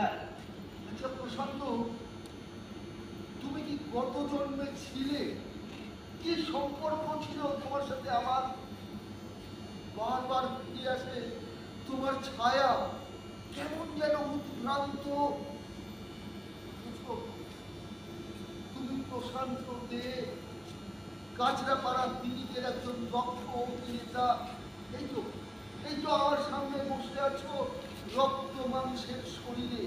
হ্যাঁ। আচ্ছা প্রশান্ত, তুমি কি গত জন্মে ছিলে? কি সম্পর্ক ছিল তোমার সাথে আমার? বারবার ফিরে আসে তোমার ছায়া, কেমন যেন উদ্ভ্রান্ত। তুমি প্রশান্ত দে, কাঁচরাপাড়ার দিদিদের একজন দক্ষ অভিনেতা। এই তো এই তো আমার সামনে বসে আছো রক্ত মাংসের শরীরে।